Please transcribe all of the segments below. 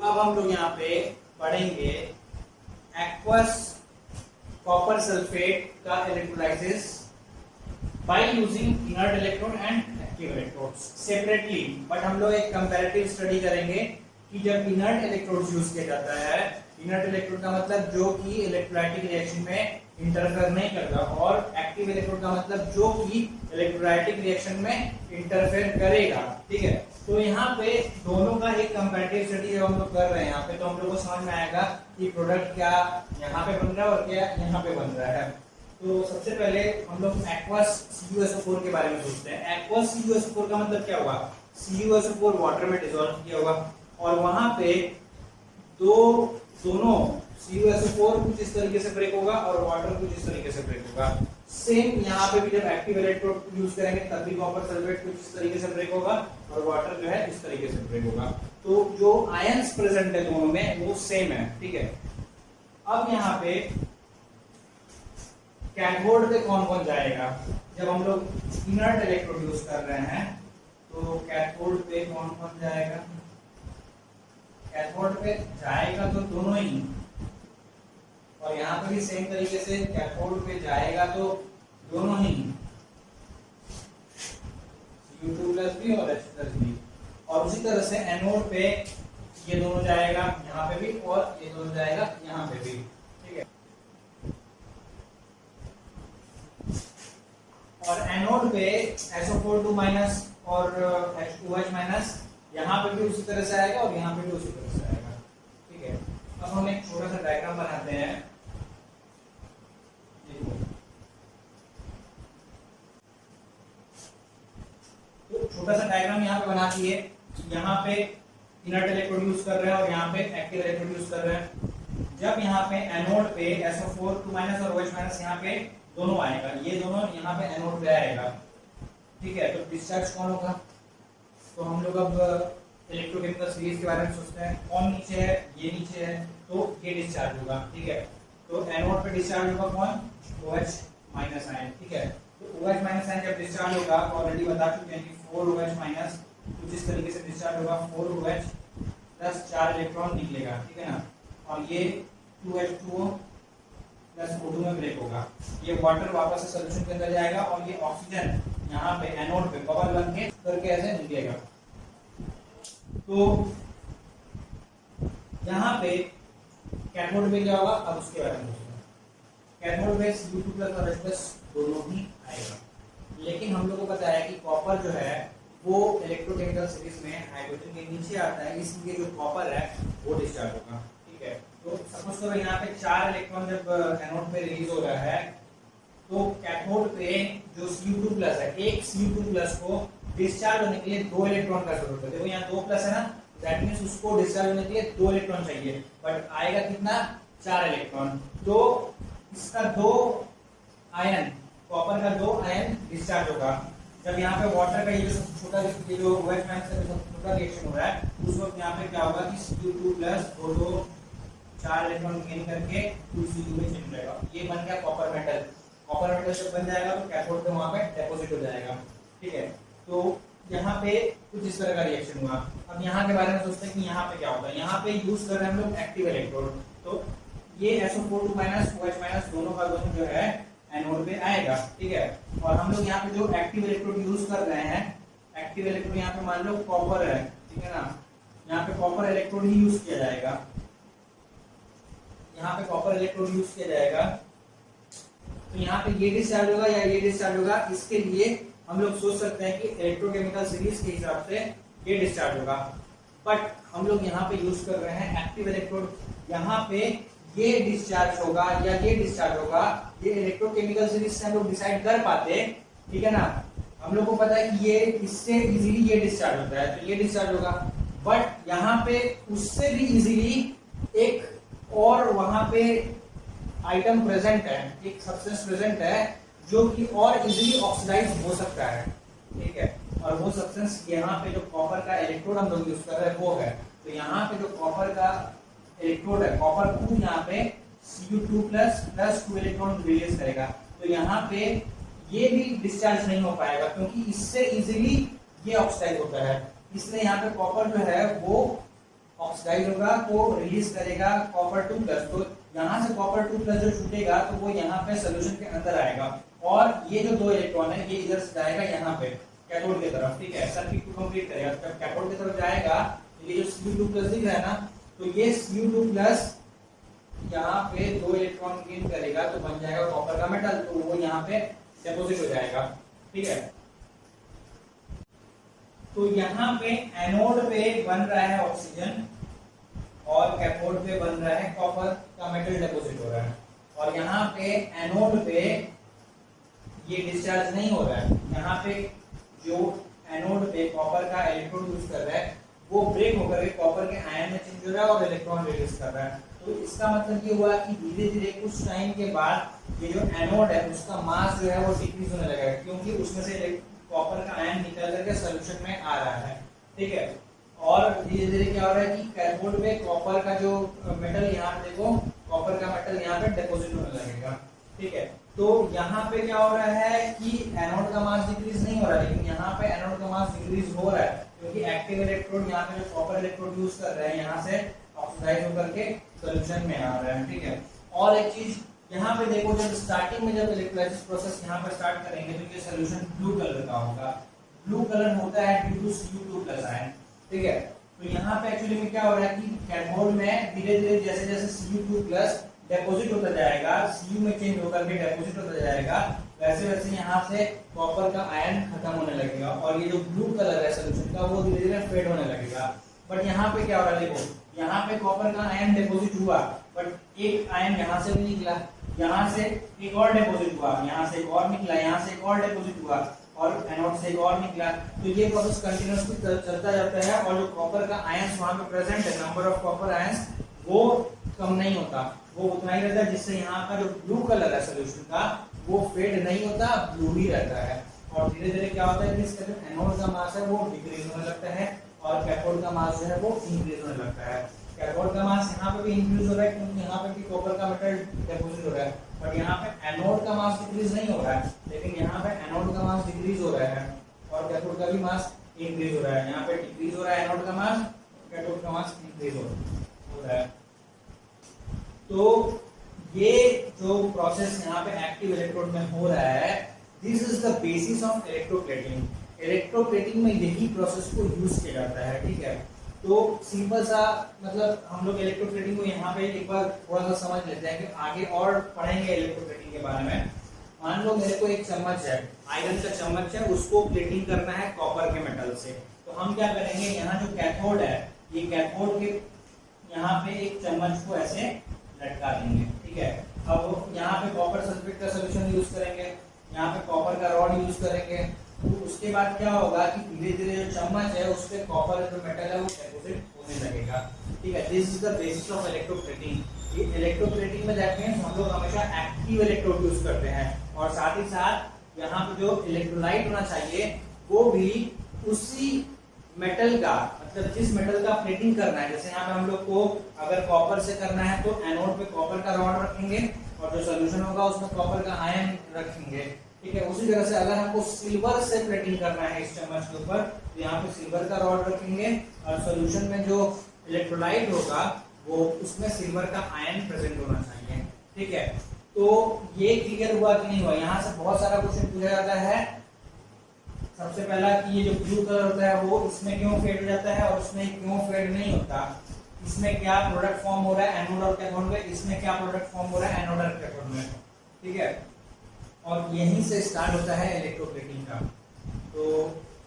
अब हम लोग यहाँ पे पढ़ेंगे एक्वस कॉपर सल्फेट का electrolysis by using inert electrode and active electrodes separately. But हम लोग एक कंपैरेटिव स्टडी करेंगे कि जब इनर्ट इलेक्ट्रोड यूज किया जाता है, इनर्ट इलेक्ट्रोड का मतलब जो कि इलेक्ट्रोलाइटिक रिएक्शन में इंटरफेयर नहीं करता, और एक्टिव इलेक्ट्रोड का मतलब जो कि इलेक्ट्रोलाइटिक रिएक्शन में इंटरफेयर करेगा। ठीक है, तो यहाँ पे दोनों का एक कंपैरेटिव स्टडी जब हम लोग कर रहे हैं यहाँ पे, तो हम लोग को समझ में आएगा कि प्रोडक्ट क्या यहाँ पे बन रहा है और क्या यहाँ पे बन रहा है। तो सबसे पहले हम लोग एक्वस CuSO4 के बारे में सोचते हैं। एक्वस CuSO4 का मतलब क्या हुआ? CuSO4 वाटर में डिसॉल्व किया होगा, और वहां पे दोनों CuSO4 कुछ इस तरीके से ब्रेक होगा और वाटर कुछ इस तरीके से ब्रेक होगा। सेम यहाँ पे भी जब एक्टिव इलेक्ट्रोड यूज करेंगे तब भी कॉपर सल्फेट कुछ इस तरीके से ब्रेक होगा और वाटर जो है इस तरीके से ब्रेक होगा। तो जो आयंस प्रेजेंट है दोनों में वो सेम है। ठीक है, अब यहाँ पे कैथोड पे कौन कौन जाएगा? जब हम लोग इनर्ट इलेक्ट्रोड यूज कर रहे हैं तो कैथोड पे कौन कौन जाएगा? कैथोड पे जाएगा तो दोनों ही, और यहाँ पे भी सेम तरीके से कैथोड पे जाएगा तो दोनों ही, Cu2+ भी और H+ भी। और उसी तरह से एनोड पे ये दोनों जाएगा यहाँ पे भी, और ये दोनों जाएगा यहाँ पे भी। ठीक है, और एनोड पे SO4 और H2H- यहाँ पे भी उसी तरह से आएगा और यहाँ पे भी उसी तरह से आएगा। ठीक है, अब हम एक छोटा सा डायग्राम बनाते हैं। तो छोटा सा डायग्राम यहाँ पे बना दिए। यहाँ पे इनर्ट इलेक्ट्रोड यूज कर रहे हैं और यहाँ पे एक्टिव इलेक्ट्रोड यूज कर रहे हैं। जब यहाँ पे एनोड पे SO4 और OH- यहाँ पे दोनों आएगा, ये दोनों यहाँ पे एनोड पे आएगा। ठीक है, तो डिस्चार्ज कौन होगा? तो हम लोग अब इलेक्ट्रोकेमिकल सीरीज के बारे में सोचते हैं। कौन नीचे है? ये नीचे है, तो ये डिस्चार्ज होगा। ठीक है, तो एनोड पे डिस्चार्ज होगा कौन? OH- ion. ठीक है, तो OH- आयन जब डिस्चार्ज होगा, ऑलरेडी बता चुके हैं कि 4OH- कुछ इस तरीके से डिस्चार्ज होगा। 4OH प्लस 4 इलेक्ट्रॉन निकलेगा। ठीक है ना, और ये 2H2O प्लस O2 में ब्रेक होगा। ये वाटर वापस से सॉल्यूशन के अंदर जाएगा और ये ऑक्सीजन यहाँ पे एनोड पे बबल बन के करके ऐसे निकलेगा। तो यहाँ पे कैथोड पे क्या होगा? अब उसके बारे में सोचते हैं। कैथोड पे Cu2+ और H+ दोनों ही आएगा, लेकिन हम लोग को पता है कि कॉपर जो है वो इलेक्ट्रोकेमिकल सीरीज में हाइड्रोजन के नीचे आता है, इसलिए जो कॉपर है वो डिस्चार्ज होगा। ठीक है, तो सपोज करो यहाँ पे 4 इलेक्ट्रॉन जब एनोड पे रिलीज हो रहा है, तो कैथोड पे जो Cu2+ है, एक Cu2+ को डिस्चार्ज होने के लिए 2 इलेक्ट्रॉन का जरूरत है। देखो यहाँ 2+ है ना, दैट मींस उसको डिस्चार्ज होने के लिए 2 इलेक्ट्रॉन चाहिए, बट आएगा कितना? 4 इलेक्ट्रॉन। तो इसका 2 आयन, कॉपर का 2 आयन डिस्चार्ज होगा। जब यहाँ पे वाटर का ये जो छोटा, ये जो OH- से छोटा रिएक्शन हो रहा है, उस वक्त यहाँ पे क्या होगा कि Cu2+ दो 4 इलेक्ट्रॉन गेन करके 2Cu में चेंज हो जाएगा। ये बन गया कॉपर मेटल। कॉपर मेटल जब बन जाएगा तो कैथोड पे वहां पे डिपॉजिट हो जाएगा। ठीक है, तो यहाँ पे कुछ इस तरह का रिएक्शन हुआ। अब यहाँ के बारे में सोचते हैं कि यहाँ पे क्या होगा। यहाँ पे यूज कर रहे हैं हम लोग एक्टिव इलेक्ट्रोड, तो ये SO4 OH- दोनों का दोनों जो है एनोड पे आएगा। ठीक है, और हम लोग यहाँ पे जो एक्टिव इलेक्ट्रोड यूज कर रहे हैं, एक्टिव इलेक्ट्रोड यहाँ पे मान लो कॉपर है। ठीक है ना, यहाँ पे कॉपर इलेक्ट्रोड ही यूज किया जाएगा। यहाँ पे कॉपर इलेक्ट्रोड यूज किया जाएगा, तो यहाँ पे ये डिस्चार्ज होगा या ये डिस्चार्ज होगा, इसके लिए हम लोग सोच सकते हैं कि इलेक्ट्रोकेमिकल सीरीज के हिसाब से ये डिस्चार्ज होगा। बट हम लोग यहाँ पे यूज कर रहे हैं एक्टिव इलेक्ट्रोड, यहाँ पे ये डिस्चार्ज होगा या ये डिस्चार्ज होगा, ये इलेक्ट्रोकेमिकल सीरीज से हम लोग डिसाइड कर पाते। ठीक है ना, हम लोग को पता है कि ये इससे इजीली ये डिस्चार्ज होता है, तो ये डिस्चार्ज होगा। बट यहाँ पे उससे भी इजीली एक और वहां पे आइटम प्रेजेंट है, एक सब्सटेंस प्रेजेंट है जो कि और इजीली ऑक्सीडाइज हो सकता है। ठीक है, और वो सब्सटेंस यहाँ पे जो कॉपर का इलेक्ट्रोड हम लोग यूज कर रहे हैं वो है। तो यहाँ पे जो कॉपर का इलेक्ट्रोड है, कॉपर 2 यहाँ पे Cu2+ प्लस 2 इलेक्ट्रॉन रिलीज करेगा, तो यहाँ पे ये भी डिस्चार्ज नहीं हो पाएगा क्योंकि इससे इजीली ये ऑक्सीडाइज होता है। इसलिए यहाँ पे कॉपर जो है वो ऑक्सीडाइज होगा तो रिलीज करेगा कॉपर 2+। तो यहाँ से कॉपर 2+ जो छूटेगा तो वो यहाँ पे सोल्यूशन के अंदर आएगा और ये जो 2 इलेक्ट्रॉन है ये इधर से जाएगा यहाँ पे कैथोड की तरफ। ठीक है, सर्किट को कंप्लीट करेगा। जब कैथोड की तरफ जाएगा ये जो Cu2+ दिख रहा है ना, तो ये Cu2+ यहाँ पे 2 इलेक्ट्रॉन गेन करेगा तो बन जाएगा कॉपर का मेटल, तो वो यहाँ पे डिपॉजिट हो जाएगा। ठीक है, तो यहाँ पे एनोड पे बन रहा है ऑक्सीजन और कैथोड पे बन रहा है कॉपर का मेटल डिपॉजिट हो रहा है। और यहाँ पे एनोड पे ये डिस्चार्ज नहीं हो रहा है। यहाँ पे जो एनोड पे कॉपर का इलेक्ट्रोड यूज कर रहा है वो ब्रेक होकर के कॉपर के आयन में चेंज हो रहा है और इलेक्ट्रॉन रिलीज कर रहा है। तो इसका मतलब ये हुआ कि धीरे धीरे कुछ टाइम के बाद ये जो एनोड है उसका मास जो है वो डिक्रीज होने लगेगा, क्योंकि उसमें से कॉपर का आयन निकल करके सॉल्यूशन में आ रहा है। ठीक है, और धीरे धीरे क्या हो रहा है कि कैथोड पे कॉपर का जो मेटल यहाँ पे देखो, कॉपर का मेटल यहाँ पे डिपॉजिट होने लगेगा। ठीक है, तो यहाँ पे क्या हो रहा है कि एनोड का मास डिक्रीज नहीं हो रहा, लेकिन यहाँ पे एनोड का मास डिक्रीज हो रहा है, क्योंकि एक्टिव इलेक्ट्रोड यहाँ पे जो कॉपर इलेक्ट्रोड यूज कर रहे हैं यहाँ से ऑक्सीडाइज होकर के सॉल्यूशन में आ रहा है। ठीक है, और एक चीज यहाँ पे देखो, जब स्टार्टिंग में जब इलेक्ट्रोलाइसिस प्रोसेस यहाँ पर स्टार्ट करेंगे तो ये सॉल्यूशन ब्लू कलर का होगा। ब्लू कलर होता है ड्यू टू Cu2+ आयन। ठीक है, तो यहाँ पे एक्चुअली में क्या हो रहा है कि कैथोड में धीरे धीरे जैसे जैसे Cu2+ डिपॉजिट होता जाएगा, Cu में चेंज होकर के डिपॉजिट होता जाएगा, वैसे वैसे यहाँ से कॉपर का आयन खत्म होने लगेगा और ये जो ब्लू कलर है सॉल्यूशन का वो धीरे धीरे फेड होने लगेगा। बट यहाँ पे क्या हो रहा है, देखो यहाँ पे कॉपर का आयन डिपॉजिट हुआ, बट एक आयन यहाँ से भी निकला, यहाँ से एक और डिपॉजिट हुआ, यहाँ से एक और निकला, यहाँ से एक और डिपॉजिट हुआ और एनोड से एक और निकला। तो ये प्रोसेस कंटिन्यूअसली चलता जाता है और जो कॉपर का आयंस वहां पे प्रेजेंट है, नंबर ऑफ कॉपर आयंस वो कम नहीं होता, वो उतना ही रहता है, जिससे यहाँ का जो ब्लू कलर है सोल्यूशन का वो फेड नहीं होता, ब्लू ही रहता है। और धीरे धीरे क्या होता है कि इसका जो एनोड का मास है वो डिक्रीज होने लगता है और कैथोड का मास जो है वो इंक्रीज होने लगता है। कैथोड का मास यहाँ पे भी इंक्रीज हो रहा है क्योंकि यहाँ पे भी कॉपर का मेटल डिपॉजिट हो रहा है, बट यहाँ पे एनोड का मास डिक्रीज नहीं हो रहा है, लेकिन यहाँ पे एनोड का मास डिक्रीज हो रहा है और कैथोड का भी मास इंक्रीज हो रहा है। यहाँ पे डिक्रीज हो रहा है एनोड का मास, कैथोड का मास इंक्रीज हो रहा है। तो ये जो प्रोसेस यहाँ पे एक्टिव इलेक्ट्रोड में हो रहा है, this is the basis of electroplating. Electroplating में यही प्रोसेस को यूज किया जाता है। ठीक है, तो सिंपल सा मतलब हम लोग इलेक्ट्रोप्लेटिंग को यहाँ पे एक बार थोड़ा सा समझ लेते हैं कि आगे और पढ़ेंगे इलेक्ट्रोप्लेटिंग के बारे में। मान लो मेरे को एक चम्मच है, आयरन का चम्मच है, उसको प्लेटिंग करना है कॉपर के मेटल से। तो हम क्या करेंगे, यहाँ जो कैथोड है, ये कैथोड के यहाँ पे एक चम्मच को ऐसे लटका देंगे। ठीक है, अब यहाँ पे कॉपर सल्फेट का सोल्यूशन यूज करेंगे, यहाँ पे कॉपर का रॉड यूज करेंगे। तो उसके बाद क्या होगा कि धीरे धीरे जो चम्मच है उस पे कॉपर जो मेटल है वो डिपॉजिट होने लगेगा। ठीक है, this is the basis of electroplating. ये इलेक्ट्रोप्लेटिंग में दैट मींस हम लोग हमेशा एक्टिव इलेक्ट्रोड यूज करते हैं और साथ ही साथ यहाँ पे जो इलेक्ट्रोलाइट होना चाहिए वो भी उसी मेटल का, मतलब जिस मेटल का प्लेटिंग करना है। जैसे यहाँ पे हम लोग को अगर कॉपर से करना है तो एनोड पे कॉपर का रॉड रखेंगे और जो सोल्यूशन होगा उसमें कॉपर का आयन रखेंगे। ठीक है, उसी तरह से अगर हमको सिल्वर से प्लेटिंग करना है इस चम्मच के ऊपर तो यहाँ पे सिल्वर का रॉड रखेंगे और सोल्यूशन में जो इलेक्ट्रोलाइट होगा वो उसमें सिल्वर का आयन प्रेजेंट होना चाहिए। ठीक है, तो ये क्लियर हुआ कि नहीं हुआ? यहाँ से बहुत सारा क्वेश्चन पूछा जाता है। सबसे पहला कि ये जो ब्लू कलर होता है वो इसमें क्यों फेड हो जाता है और उसमें क्यों फेड नहीं होता, इसमें क्या प्रोडक्ट फॉर्म हो रहा है एनोड और कैथोड में, इसमें क्या प्रोडक्ट फॉर्म हो रहा है एनोड और कैथोड में। ठीक है, और यहीं से स्टार्ट होता है इलेक्ट्रोप्लेटिंग का। तो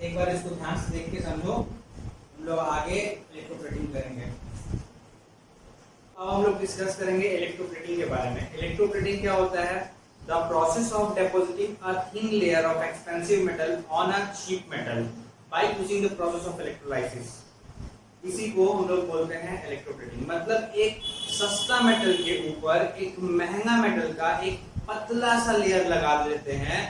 एक बार इसको ध्यान से देख के समझो, हम लोग आगे इलेक्ट्रोप्लेटिंग करेंगे। अब हम लोग डिस्कस करेंगे इलेक्ट्रोप्लेटिंग के बारे में। इलेक्ट्रोप्लेटिंग क्या होता है? The process of depositing a thin layer of expensive metal on a cheap metal by using the process of electrolysis. इसी को हम लोग बोलते हैं इलेक्ट्रोप्लेटिंग। मतलब एक सस्ता मेटल के ऊपर एक महंगा मेटल का एक पतला सा लेयर लगा देते हैं।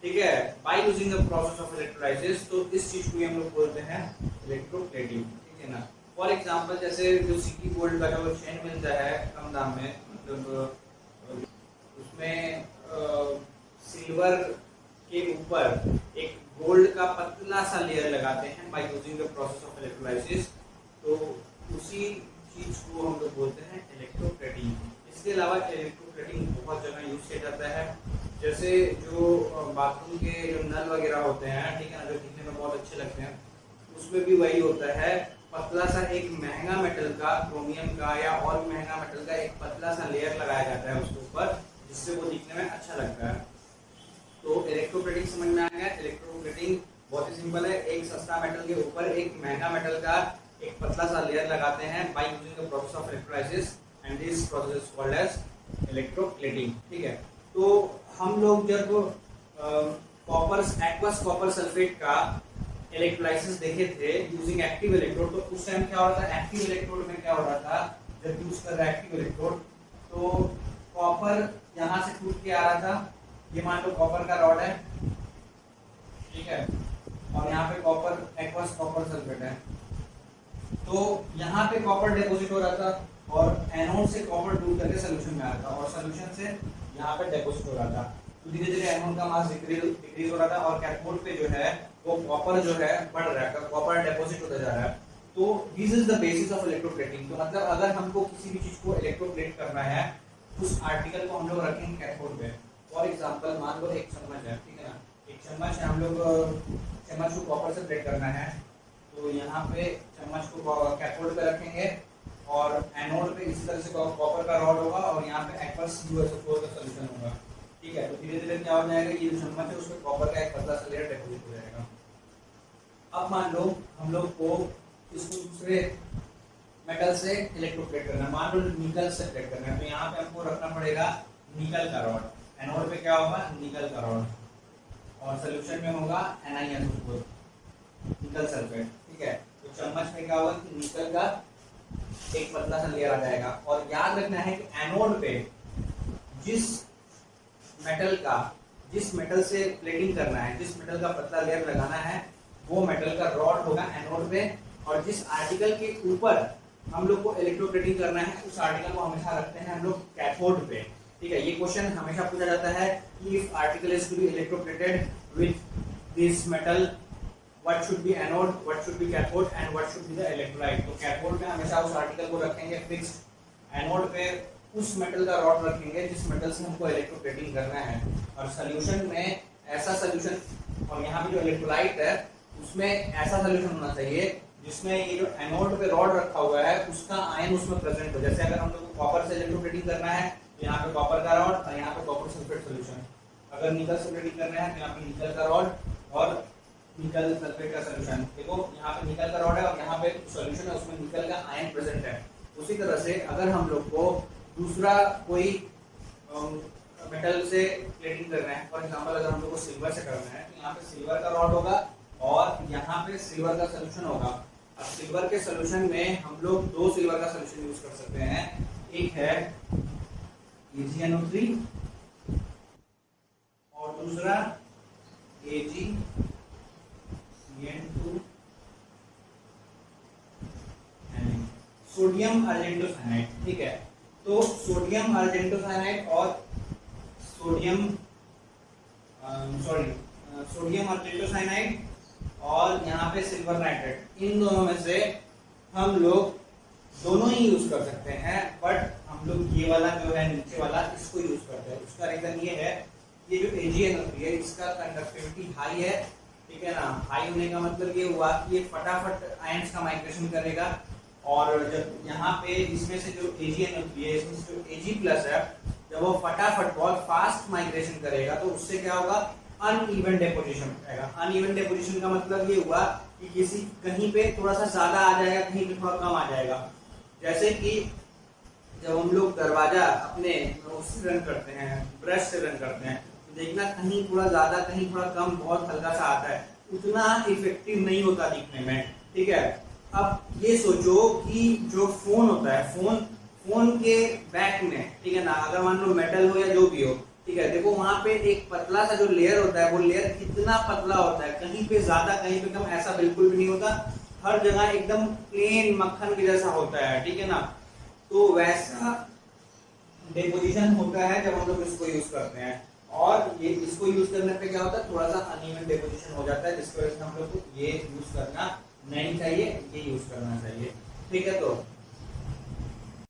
ठीक है, bye using the process of electrolysis. तो इस चीज को हम लोग बोलते हैं इलेक्ट्रोप्लेटिंग। ठीक है ना। फॉर एग्जांपल जैसे जो सिटी गोल्ड का जो चेन मिलता है कम दाम में, मतलब उसमें सिल्वर के ऊपर एक गोल्ड का पतला सा लेयर लगाते हैं by using the process of electrolysis. तो उसी चीज को हम लोग बोलते हैं इलेक्ट्रोप्लेटिंग। इसके अलावा इलेक्ट्रोप्लेटिंग बहुत जगह यूज किया जाता है, जैसे जो बाथरूम के जो नल वगैरह होते हैं, ठीक है ना, जो दिखने में बहुत अच्छे लगते हैं, उसमें भी वही होता है, पतला सा एक महंगा मेटल का, क्रोमियम का या और भी महंगा मेटल का एक पतला सा लेयर लगाया जाता है उसके ऊपर, जिससे वो दिखने में अच्छा लगता है। तो इलेक्ट्रोप्लेटिंग समझ में आ गया। इलेक्ट्रोप्लेटिंग बहुत ही सिंपल है, एक सस्ता मेटल के ऊपर एक महंगा मेटल का एक पतला सा लेयर लगाते हैं by using the process of electrolysis, and this process is called as electroplating. ठीक है, तो हम लोग जब कॉपर एक्वस कॉपर सल्फेट का इलेक्ट्रोलाइसिस देखे थे यूजिंग एक्टिव इलेक्ट्रोड, तो उस टाइम क्या हो रहा था, एक्टिव इलेक्ट्रोड में क्या हो रहा था, जब यूज कर रहा है एक्टिव इलेक्ट्रोड, तो कॉपर यहाँ से टूट के आ रहा था, ये मान लो कॉपर का रॉड है, ठीक है, और यहाँ पे कॉपर एक्वस कॉपर सल्फेट है, तो यहाँ पे कॉपर डिपॉजिट हो रहा था और एनोड से कॉपर टूट करके सोल्यूशन में आ रहा था, और सोल्यूशन से यहाँ पे डिपॉजिट हो रहा था। तो धीरे धीरे एनोड का मास डिक्रीज हो रहा था और कैथोड पे जो है वो कॉपर जो है बढ़ रहा है, कॉपर डिपॉजिट होता जा रहा है। तो this is the basis of electroplating. तो मतलब अगर हमको किसी भी चीज को इलेक्ट्रोप्लेट करना है, उस आर्टिकल को हम लोग रखेंगे कैथोड पे। फॉर एग्जांपल मान लो एक चम्मच है, ठीक है ना, एक चम्मच है, हम लोग चम्मच को कॉपर से प्लेट करना है, तो यहाँ पे चम्मच को कैथोड पे रखेंगे और एनोड पे इसी तरह से कॉपर का रॉड होगा और यहाँ पे एक्वस USO4 का सॉल्यूशन होगा। ठीक है, तो धीरे धीरे क्या हो जाएगा, ये जो चम्मच है उसमें कॉपर का एक पतला सा लेयर डिपॉजिट हो जाएगा। अब मान लो हम लोग को इसको दूसरे मेटल से इलेक्ट्रोप्लेट करना है, मान लो निकल से प्लेट करना है, तो यहाँ पे हमको रखना पड़ेगा निकल का रॉड। एनोड पे क्या होगा, निकल का रॉड, और सोल्यूशन में होगा NiSO4 निकल सल्फेट। ठीक है, तो चम्मच में क्या होगा कि निकल का एक पतला सा लेयर आ जाएगा। और याद रखना है कि एनोड पे जिस मेटल से प्लेटिंग करना है, जिस मेटल का पतला लेयर लगाना है, वो मेटल का रॉड होगा एनोड पे, और जिस आर्टिकल के ऊपर हम लोग को इलेक्ट्रोप्लेटिंग करना है उस आर्टिकल को हमेशा रखते हैं हम लोग कैथोड पे। ठीक है, ये क्वेश्चन हमेशा पूछा जाता है कि if article is to be electroplated with this metal, what should be anode, what should be cathode and what should be the electrolyte। तो कैथोड में हमेशा उस आर्टिकल को रखेंगे फिक्स्ड, एनोड पे उस मेटल का रॉड रखेंगे जिस मेटल से हमको इलेक्ट्रोप्लेटिंग करना है, और सॉल्यूशन में ऐसा सॉल्यूशन, और यहाँ पे जो इलेक्ट्रोलाइट है उसमें ऐसा सॉल्यूशन होना चाहिए जिसमें ये जो एनोड पे रॉड रखा हुआ है उसका आयन उसमें प्रेजेंट हो। जैसे अगर हम लोग को कॉपर से इलेक्ट्रोप्लेटिंग करना है तो यहाँ पे कॉपर का रॉड और यहाँ पे कॉपर सल्फेट सॉल्यूशन, अगर निकल से प्लेटिंग करना है तो यहाँ पे निकल का रॉड और निकल सल्फेट का सॉल्यूशन। देखो यहाँ पे निकल का रॉड है और यहाँ पे सॉल्यूशन है, उसमें निकल का आयन प्रेजेंट है। उसी तरह से अगर हम लोग को दूसरा कोई मेटल से प्लेटिंग करना है, फॉर एग्जांपल अगर हम लोग को सिल्वर से करना है, तो यहाँ पे सिल्वर का रॉड होगा और यहाँ पे सिल्वर का सॉल्यूशन होगा। अब सिल्वर के सॉल्यूशन में हम लोग दो सिल्वर का सॉल्यूशन यूज कर सकते हैं, एक है AgNO3 और दूसरा AgCN2। सोडियम अर्जेंटोसाइनाइड। ठीक है, तो सोडियम अर्जेंटोसाइनाइड और सोडियम अर्जेंटोसाइनाइड और यहाँ पे सिल्वर नाइट्रेट, इन दोनों में से हम लोग दोनों ही यूज कर सकते हैं, बट हम लोग ये वाला जो है नीचे वाला इसको यूज करते हैं। उसका रीजन ये है, ये जो AgNO3 है इसका कंडक्टिविटी हाई है, ठीक है ना। हाई होने का मतलब ये हुआ कि ये फटाफट आयंस का माइग्रेशन करेगा, और जब यहाँ पे इसमें से जो AgNO3 है, इसमें से जो Ag+ है, जब वो फटाफट बहुत फास्ट माइग्रेशन करेगा तो उससे क्या होगा, अनइवन डेपोजिशन रहेगा। अनइवन डेपोजिशन का मतलब ये हुआ कि किसी कहीं पे थोड़ा सा ज्यादा आ जाएगा, कहीं पे थोड़ा कम आ जाएगा। जैसे कि जब हम लोग दरवाजा अपने उससे रन करते हैं, ब्रश से रन करते हैं, तो देखना कहीं थोड़ा ज्यादा कहीं थोड़ा कम, बहुत हल्का सा आता है, उतना इफेक्टिव नहीं होता दिखने में। ठीक है, अब ये सोचो कि जो फोन होता है, फोन के बैक में, ठीक है ना, अगर मान लो मेटल हो या जो भी हो, ठीक है, देखो वहां पे एक पतला सा जो लेयर होता है, वो लेयर कितना पतला होता है, कहीं पे ज्यादा कहीं पे कम, ऐसा बिल्कुल भी नहीं होता, हर जगह एकदम प्लेन मक्खन के जैसा होता है। ठीक है ना, तो वैसा डिपोजिशन होता है जब हम लोग इसको यूज करते हैं, और ये इसको यूज करने पे क्या होता है, थोड़ा सा अनइवन डिपोजिशन हो जाता है, जिसकी वजह से हम लोग को ये यूज करना नहीं चाहिए, ये यूज करना चाहिए। ठीक है, तो